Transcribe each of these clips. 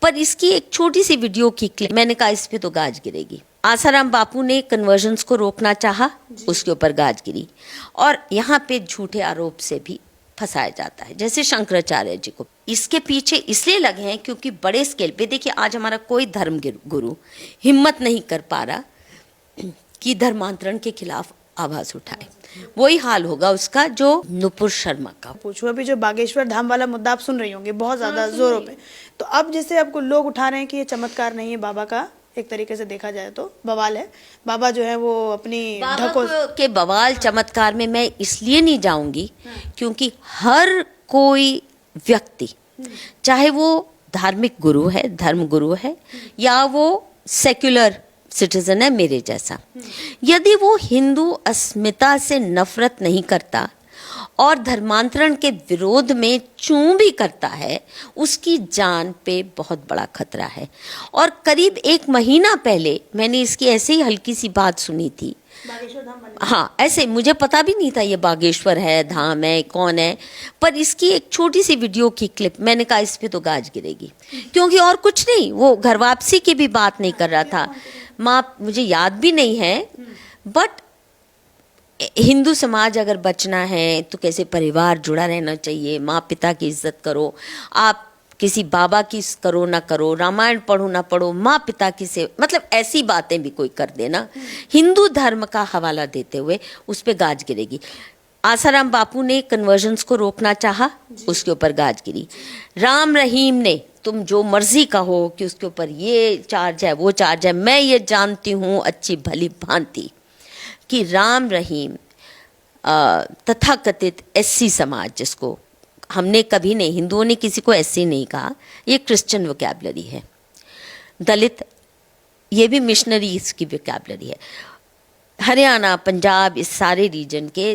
पर इसकी एक छोटी सी वीडियो की क्लिप, मैंने कहा इस पे तो गाज गिरेगी। आसाराम बापू ने कन्वर्जन्स को रोकना चाहा, उसके ऊपर गाज गिरी। और यहाँ पे झूठे आरोप से भी फंसाया जाता है, जैसे शंकराचार्य जी को। इसके पीछे इसलिए लगे हैं क्योंकि बड़े स्केल पे, देखिए आज हमारा कोई धर्म गुरु हिम्मत नहीं कर पा रहा कि धर्मांतरण के खिलाफ आवाज उठाए। वही हाल होगा उसका जो नुपुर शर्मा का। पूछो, अभी जो बागेश्वर धाम वाला मुद्दा आप सुन रही होंगी बहुत ज्यादा जोरों पे, तो अब जैसे आपको लोग उठा रहे हैं कि ये चमत्कार नहीं है बाबा का, एक तरीके से देखा जाए तो बवाल है। बाबा जो है वो अपनी ढको के बवाल चमत्कार में मैं इसलिए नहीं जाऊंगी क्योंकि हर कोई व्यक्ति, चाहे वो धार्मिक गुरु है, धर्म गुरु है, या वो सेक्युलर सिटीजन है मेरे जैसा, यदि वो हिंदू अस्मिता से नफरत नहीं करता और धर्मांतरण के विरोध में चूं भी करता है, उसकी जान पे बहुत बड़ा खतरा है। और करीब 1 महीना पहले मैंने इसकी ऐसे ही हल्की सी बात सुनी थी। बागेश्वर धाम वाले, हाँ, ऐसे मुझे पता भी नहीं था ये बागेश्वर है, धाम है, कौन है, पर इसकी एक छोटी सी वीडियो की क्लिप, मैंने कहा इस पे तो गाज गिरेगी, क्योंकि और कुछ नहीं, वो घर वापसी की भी बात नहीं कर रहा था। माँ मुझे याद भी नहीं है, बट हिंदू समाज अगर बचना है तो कैसे परिवार जुड़ा रहना चाहिए, माँ पिता की इज्जत करो, आप किसी बाबा की करो ना करो, रामायण पढ़ो ना पढ़ो, माँ पिता की से, मतलब ऐसी बातें भी कोई कर देना हिंदू धर्म का हवाला देते हुए, उस पे गाज गिरेगी। आसाराम बापू ने कन्वर्जन्स को रोकना चाहा, उसके ऊपर गाज गिरी। राम रहीम ने, तुम जो मर्जी कहो कि उसके ऊपर ये चार्ज है वो चार्ज है, मैं ये जानती हूँ अच्छी भली भांति कि राम रहीम तथाकथित एससी समाज, जिसको हमने कभी नहीं, हिंदुओं ने किसी को एससी नहीं कहा, ये क्रिश्चियन वोकैबुलरी है। दलित, ये भी मिशनरीज की वोकैबुलरी है। हरियाणा, पंजाब, इस सारे रीजन के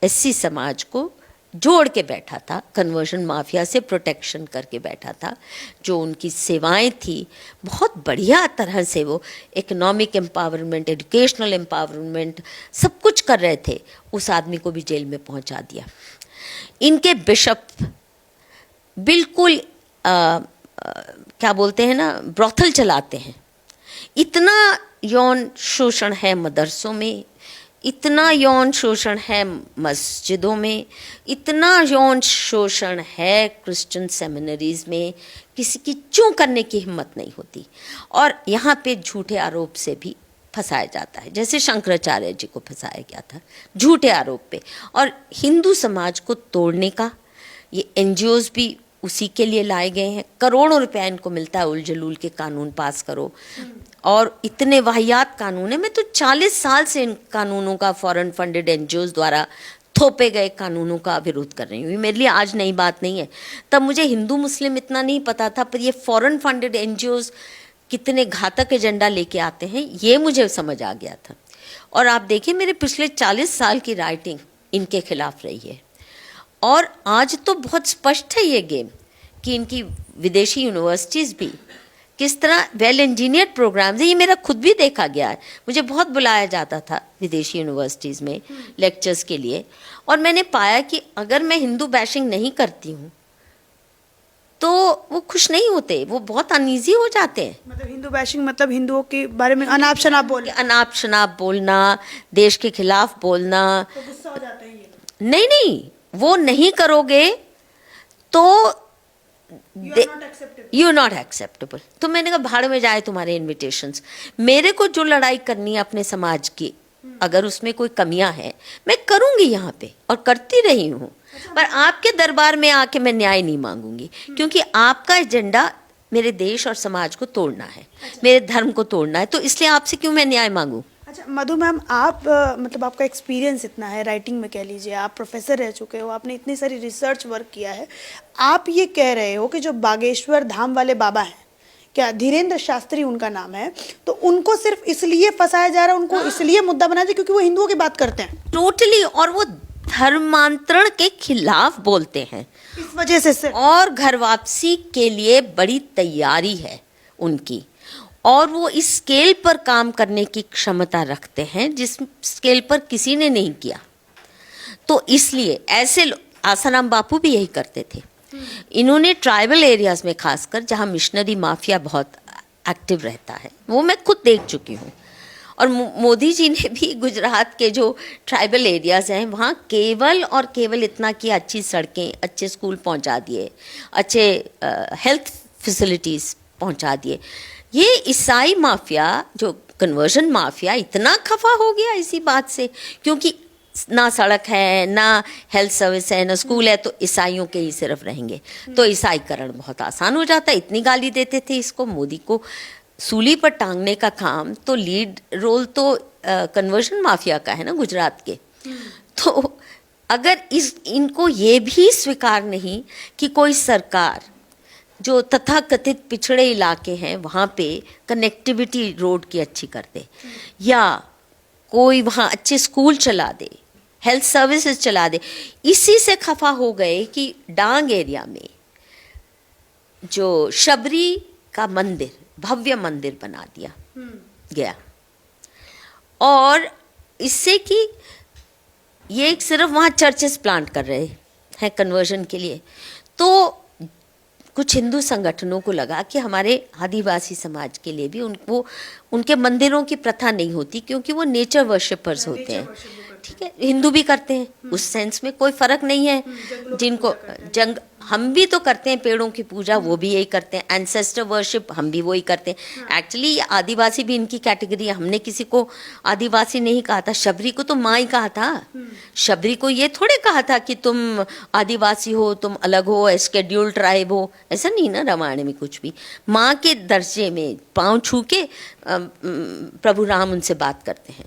एससी समाज को जोड़ के बैठा था, कन्वर्जन माफिया से प्रोटेक्शन करके बैठा था। जो उनकी सेवाएं थी, बहुत बढ़िया तरह से वो इकोनॉमिक एम्पावरमेंट, एजुकेशनल एम्पावरमेंट, सब कुछ कर रहे थे, उस आदमी को भी जेल में पहुंचा दिया। इनके बिशप बिल्कुल क्या बोलते हैं ना, ब्रॉथल चलाते हैं। इतना यौन शोषण है मदरसों में, इतना यौन शोषण है मस्जिदों में, इतना यौन शोषण है क्रिश्चियन सेमिनरीज में, किसी की चूं करने की हिम्मत नहीं होती। और यहाँ पे झूठे आरोप से भी फंसाया जाता है, जैसे शंकराचार्य जी को फंसाया गया था झूठे आरोप पे। और हिंदू समाज को तोड़ने का ये एनजीओज भी उसी के लिए लाए गए हैं। करोड़ों रुपया इनको मिलता है, उल जलूल के कानून पास करो, और इतने वाहियात कानून है। मैं तो 40 साल से इन कानूनों का, फॉरेन फंडेड एनजीओज द्वारा थोपे गए कानूनों का विरोध कर रही हूँ। मेरे लिए आज नई बात नहीं है, तब मुझे हिंदू मुस्लिम इतना नहीं पता था, पर ये फॉरेन फंडेड एनजीओज कितने घातक एजेंडा लेके आते हैं ये मुझे समझ आ गया था। और आप देखिए, मेरे पिछले 40 साल की राइटिंग इनके खिलाफ रही है। और आज तो बहुत स्पष्ट है ये गेम कि इनकी विदेशी यूनिवर्सिटीज़ भी किस तरह वेल इंजीनियर्ड प्रोग्राम्स है। ये मेरा खुद भी देखा गया है, मुझे बहुत बुलाया जाता था विदेशी यूनिवर्सिटीज़ में लेक्चर्स के लिए, और मैंने पाया कि अगर मैं हिंदू बैशिंग नहीं करती हूँ तो वो खुश नहीं होते, वो बहुत अनईजी हो जाते हैं। मतलब हिंदू बैशिंग मतलब हिंदुओं के बारे में अनाप शनाप बोलना, अनाप शनाप बोलना, देश के खिलाफ बोलना, तो गुस्सा हो जाते हैं ये। नहीं, वो नहीं करोगे तो यू नॉट एक्सेप्टेबल। तो मैंने कहा भाड़ में जाए तुम्हारे इन्विटेशंस। मेरे को जो लड़ाई करनी है अपने समाज की, अगर उसमें कोई कमियां हैं मैं करूंगी यहाँ पे, और करती रही हूँ। पर आपके दरबार में आके मैं न्याय नहीं मांगूंगी, क्योंकि आपका एजेंडा मेरे देश और समाज को तोड़ना है, मेरे धर्म को तोड़ना है, तो इसलिए आपसे क्यों मैं न्याय मांगू। अच्छा मधु मैम, आप मतलब आपका एक्सपीरियंस इतना है राइटिंग में, कह लीजिए आप प्रोफेसर रह चुके हो, आपने इतनी सारी रिसर्च वर्क किया है, आप ये कह रहे हो कि जो बागेश्वर धाम वाले बाबा हैं, क्या धीरेन्द्र शास्त्री उनका नाम है, तो उनको सिर्फ इसलिए फंसाया जा रहा है, उनको इसलिए मुद्दा बनाया जाए क्योंकि वो हिंदुओं की बात करते हैं टोटली, और वो धर्मांतरण के खिलाफ बोलते हैं, इस वजह से सिर्फ, और घर वापसी के लिए बड़ी तैयारी है उनकी, और वो इस स्केल पर काम करने की क्षमता रखते हैं जिस स्केल पर किसी ने नहीं किया। तो इसलिए ऐसे आसाराम बापू भी यही करते थे, इन्होंने ट्राइबल एरियाज में खासकर जहाँ मिशनरी माफिया बहुत एक्टिव रहता है, वो मैं खुद देख चुकी हूँ। और मोदी जी ने भी गुजरात के जो ट्राइबल एरियाज हैं वहाँ केवल और केवल इतना किया, अच्छी सड़कें, अच्छे स्कूल पहुँचा दिए, अच्छे हेल्थ फैसिलिटीज़ पहुँचा दिए। ये ईसाई माफिया, जो कन्वर्जन माफिया, इतना खफा हो गया इसी बात से, क्योंकि ना सड़क है, ना हेल्थ सर्विस है, ना स्कूल है, तो ईसाइयों के ही सिर्फ रहेंगे, तो ईसाईकरण बहुत आसान हो जाता है। इतनी गाली देते थे इसको, मोदी को सूली पर टांगने का काम तो, लीड रोल तो कन्वर्जन माफिया का है ना गुजरात के। तो अगर इनको ये भी स्वीकार नहीं कि कोई सरकार जो तथाकथित पिछड़े इलाके हैं वहाँ पे कनेक्टिविटी रोड की अच्छी कर दे, या कोई वहाँ अच्छे स्कूल चला दे, हेल्थ सर्विसेज चला दे, इसी से खफा हो गए कि डांग एरिया में जो शबरी का मंदिर, भव्य मंदिर बना दिया गया, और इससे कि ये सिर्फ वहाँ चर्चेस प्लांट कर रहे हैं कन्वर्जन के लिए, तो कुछ हिंदू संगठनों को लगा कि हमारे आदिवासी समाज के लिए भी उनके मंदिरों की प्रथा नहीं होती, क्योंकि वो नेचर वर्शिपर्स होते हैं। ठीक है, हिंदू भी करते हैं, उस सेंस में कोई फर्क नहीं है। जिनको हम भी तो करते हैं, पेड़ों की पूजा वो भी यही करते हैं, एंसेस्टर वर्शिप हम भी वही करते हैं। एक्चुअली आदिवासी भी इनकी कैटेगरी है, हमने किसी को आदिवासी नहीं कहा था, शबरी को तो माँ ही कहा था। शबरी को ये थोड़े कहा था कि तुम आदिवासी हो, तुम अलग हो, शेड्यूल्ड ट्राइब हो, ऐसा नहीं ना रामायण में कुछ भी। माँ के दर्जे में पाँव छू के प्रभु राम उनसे बात करते हैं।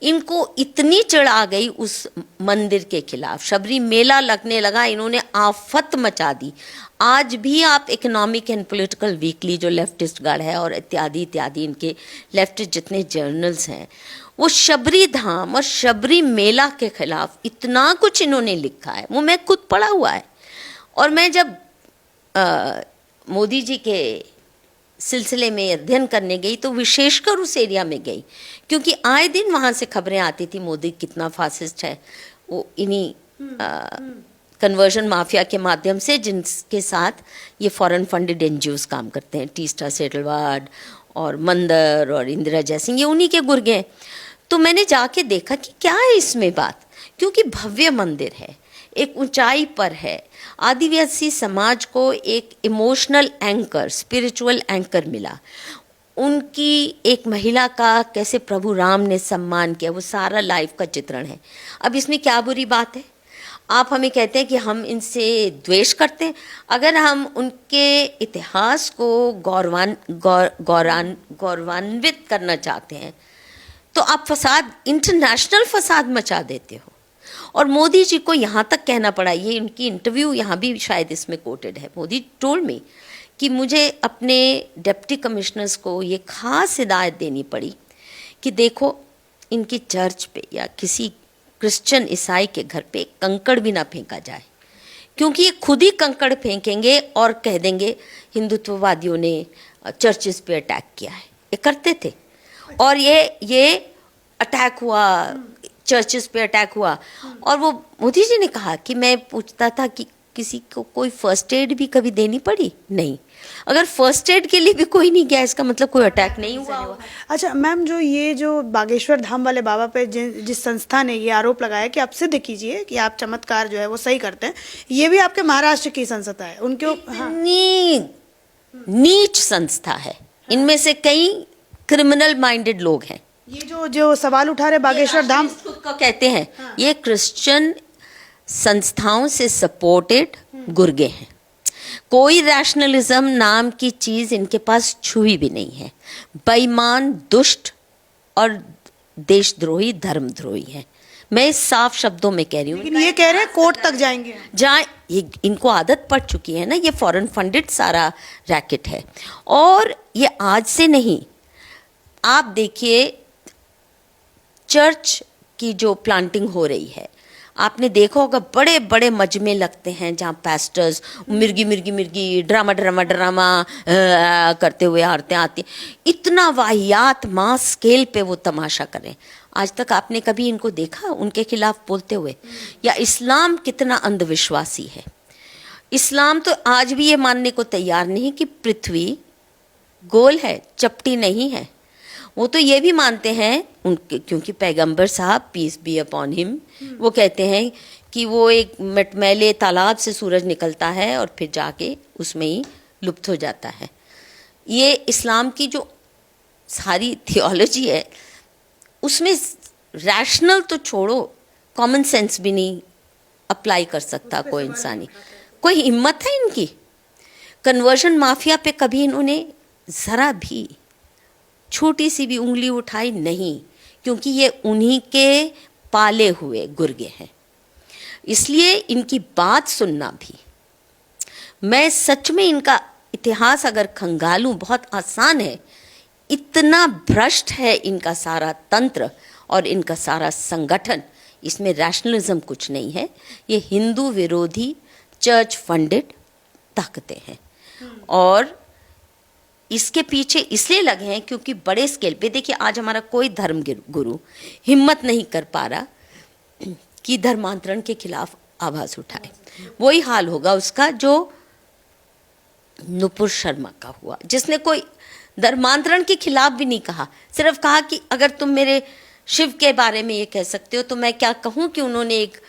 इनको इतनी चिढ़ आ गई उस मंदिर के खिलाफ, शबरी मेला लगने लगा, इन्होंने आफत मचा दी। आज भी आप इकोनॉमिक एंड पॉलिटिकल वीकली, जो लेफ्टिस्ट गार्ड है और इत्यादि इत्यादि इनके लेफ्टिस्ट जितने जर्नल्स हैं, वो शबरी धाम और शबरी मेला के खिलाफ इतना कुछ इन्होंने लिखा है, वो मैं खुद पढ़ा हुआ है। और मैं जब मोदी जी के सिलसिले में अध्ययन करने गई तो विशेषकर उस एरिया में गई, क्योंकि आए दिन वहाँ से खबरें आती थी मोदी कितना फासिस्ट है, वो इन्हीं कन्वर्जन माफिया के माध्यम से, जिनके साथ ये फॉरेन फंडेड एनजीओज काम करते हैं, टीस्टा सेटलवाड और मंदर और इंदिरा जयसिंह, ये उन्हीं के गुर्गे हैं। तो मैंने जाके देखा कि क्या है इसमें बात, क्योंकि भव्य मंदिर है, एक ऊंचाई पर है, आदिवासी समाज को एक इमोशनल एंकर, स्पिरिचुअल एंकर मिला। उनकी एक महिला का कैसे प्रभु राम ने सम्मान किया, वो सारा लाइफ का चित्रण है। अब इसमें क्या बुरी बात है? आप हमें कहते हैं कि हम इनसे द्वेष करते हैं। अगर हम उनके इतिहास को गौरवान्वित करना चाहते हैं तो आप फसाद, इंटरनेशनल फसाद मचा देते हो। और मोदी जी को यहाँ तक कहना पड़ा, ये उनकी इंटरव्यू यहाँ भी शायद इसमें कोटेड है, मोदी टोल्ड मी कि मुझे अपने डिप्टी कमिश्नर्स को ये खास हिदायत देनी पड़ी कि देखो, इनकी चर्च पे या किसी क्रिश्चियन ईसाई के घर पे कंकड़ भी ना फेंका जाए, क्योंकि ये खुद ही कंकड़ फेंकेंगे और कह देंगे हिंदुत्ववादियों ने चर्चेस पे अटैक किया है। ये करते थे, और ये अटैक हुआ, चर्चेस पे अटैक हुआ। और वो मोदी जी ने कहा कि मैं पूछता था कि किसी को कोई फर्स्ट एड भी कभी देनी पड़ी? नहीं। अगर फर्स्ट एड के लिए भी कोई नहीं गया, इसका मतलब कोई अटैक नहीं हुआ। अच्छा मैम, जो बागेश्वर धाम वाले बाबा पे जिस संस्था ने ये आरोप लगाया कि आप सिद्ध कीजिए कि आप चमत्कार जो है वो सही करते हैं, ये भी आपके महाराष्ट्र की संस्था है, उनके नीच संस्था है, इनमें से कई क्रिमिनल माइंडेड लोग हैं। ये जो सवाल उठा रहे बागेश्वर धाम को कहते हैं, ये क्रिश्चियन संस्थाओं से सपोर्टेड गुर्गे हैं। कोई रैशनलिज्म नाम की चीज इनके पास छुई भी नहीं है। बेईमान, दुष्ट और देशद्रोही, धर्मद्रोही है। मैं साफ शब्दों में कह रही हूँ। लेकिन ये कह रहे हैं कोर्ट तक जाएंगे, जहाँ इनको आदत पड़ चुकी है ना, ये फॉरेन फंडेड सारा रैकेट है। और ये आज से नहीं, आप देखिए चर्च की जो प्लांटिंग हो रही है, आपने देखा होगा बड़े बड़े मजमे लगते हैं जहाँ पास्टर्स मिर्गी ड्रामा करते हुए औरतें आती, इतना वाहियात मास स्केल पे वो तमाशा करें। आज तक आपने कभी इनको देखा उनके खिलाफ बोलते हुए? या इस्लाम कितना अंधविश्वासी है। इस्लाम तो आज भी ये मानने को तैयार नहीं कि पृथ्वी गोल है, चपटी नहीं है। वो तो ये भी मानते हैं उनके, क्योंकि पैगंबर साहब पीस बी अपॉन हिम, वो कहते हैं कि वो एक मटमैले तालाब से सूरज निकलता है और फिर जाके उसमें ही लुप्त हो जाता है। ये इस्लाम की जो सारी थियोलॉजी है उसमें रैशनल तो छोड़ो, कॉमन सेंस भी नहीं अप्लाई कर सकता कोई इंसानी। कोई हिम्मत है इनकी? कन्वर्जन माफिया पे कभी इन्होंने ज़रा भी छोटी सी भी उंगली उठाई नहीं, क्योंकि ये उन्हीं के पाले हुए गुर्गे हैं। इसलिए इनकी बात सुनना भी, मैं सच में इनका इतिहास अगर खंगालूं बहुत आसान है। इतना भ्रष्ट है इनका सारा तंत्र और इनका सारा संगठन, इसमें रैशनलिज्म कुछ नहीं है। ये हिंदू विरोधी चर्च फंडेड ताकतें हैं और इसके पीछे इसलिए लगे हैं क्योंकि बड़े स्केल पे देखिए, आज हमारा कोई धर्म गुरु हिम्मत नहीं कर पा रहा कि धर्मांतरण के खिलाफ आवाज उठाए। वही हाल होगा उसका जो नुपुर शर्मा का हुआ, जिसने कोई धर्मांतरण के खिलाफ भी नहीं कहा, सिर्फ कहा कि अगर तुम मेरे शिव के बारे में ये कह सकते हो तो मैं क्या कहूँ कि उन्होंने एक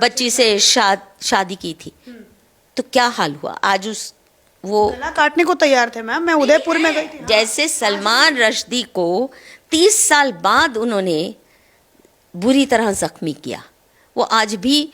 बच्ची से शादी की थी। तो क्या हाल हुआ आज उस वो गला काटने को तैयार थे मैम। मैं उदयपुर में गई थी। जैसे सलमान रश्दी को 30 साल बाद उन्होंने बुरी तरह जख्मी किया, वो आज भी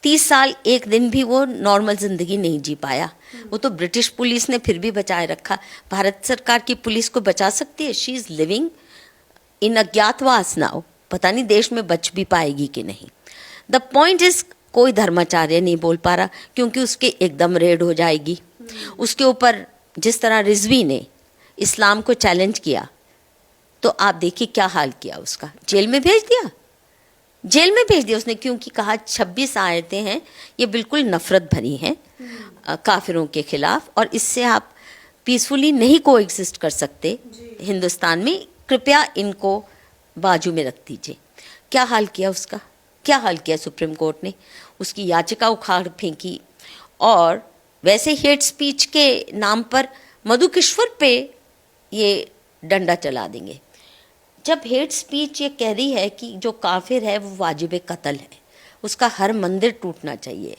30 साल एक दिन भी वो नॉर्मल जिंदगी नहीं जी पाया। वो तो ब्रिटिश पुलिस ने फिर भी बचाए रखा। भारत सरकार की पुलिस को बचा सकती है? शी इज लिविंग इन अज्ञातवास नाउ। पता नहीं देश में बच भी पाएगी कि नहीं। द पॉइंट इज, कोई धर्माचार्य नहीं बोल पा रहा क्योंकि उसके एकदम रेड हो जाएगी। उसके ऊपर जिस तरह रिजवी ने इस्लाम को चैलेंज किया तो आप देखिए क्या हाल किया उसका, जेल में भेज दिया। जेल में भेज दिया उसने, क्योंकि कहा 26 आयतें हैं ये बिल्कुल नफरत भरी हैं काफिरों के खिलाफ और इससे आप पीसफुली नहीं को एग्जिस्ट कर सकते हिंदुस्तान में, कृपया इनको बाजू में रख दीजिए। क्या हाल किया उसका, क्या हाल किया सुप्रीम कोर्ट ने? उसकी याचिका उखाड़ फेंकी और वैसे हेट स्पीच के नाम पर मधुकिश्वर पे ये डंडा चला देंगे। जब हेट स्पीच ये कह रही है कि जो काफिर है वो वाजिब कत्ल है, उसका हर मंदिर टूटना चाहिए,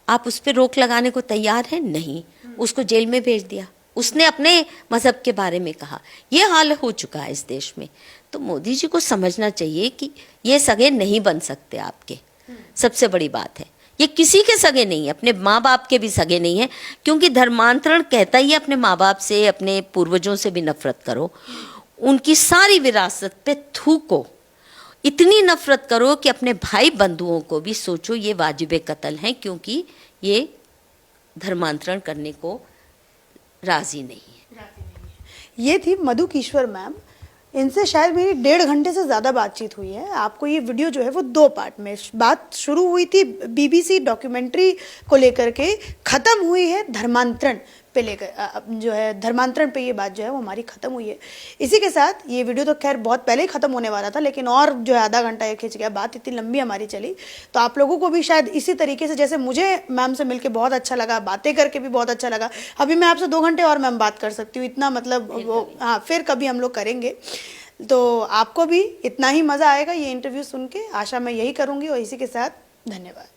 आप उस पर रोक लगाने को तैयार हैं? नहीं, उसको जेल में भेज दिया। उसने अपने मजहब के बारे में कहा। ये हाल हो चुका है इस देश में। तो मोदी जी को समझना चाहिए कि ये सगे नहीं बन सकते आपके। सबसे बड़ी बात है ये किसी के सगे नहीं है, अपने माँ बाप के भी सगे नहीं है, क्योंकि धर्मांतरण कहता ही अपने माँ बाप से, अपने पूर्वजों से भी नफरत करो, उनकी सारी विरासत पे थूको, इतनी नफरत करो कि अपने भाई बंधुओं को भी सोचो ये वाजिब कत्ल हैं, क्योंकि ये धर्मांतरण करने को राजी नहीं है। ये थी मधुकिश्वर मैम। इनसे शायद मेरी 1.5 घंटे से ज़्यादा बातचीत हुई है। आपको ये वीडियो जो है वो 2 पार्ट में, बात शुरू हुई थी बीबीसी डॉक्यूमेंट्री को लेकर के, ख़त्म हुई है धर्मांतरण पे लेकर, जो है धर्मांतरण पे ये बात जो है वो हमारी ख़त्म हुई है। इसी के साथ ये वीडियो तो खैर बहुत पहले ही ख़त्म होने वाला था, लेकिन और जो है आधा घंटा ये खिंच गया, बात इतनी लंबी हमारी चली। तो आप लोगों को भी शायद इसी तरीके से, जैसे मुझे मैम से मिलके बहुत अच्छा लगा, बातें करके भी बहुत अच्छा लगा, अभी मैं आपसे 2 घंटे और मैम बात कर सकती हूँ, इतना मतलब वो, हाँ फिर कभी हम लोग करेंगे। तो आपको भी इतना ही मज़ा आएगा ये इंटरव्यू सुन के, आशा मैं यही करूँगी। और इसी के साथ धन्यवाद।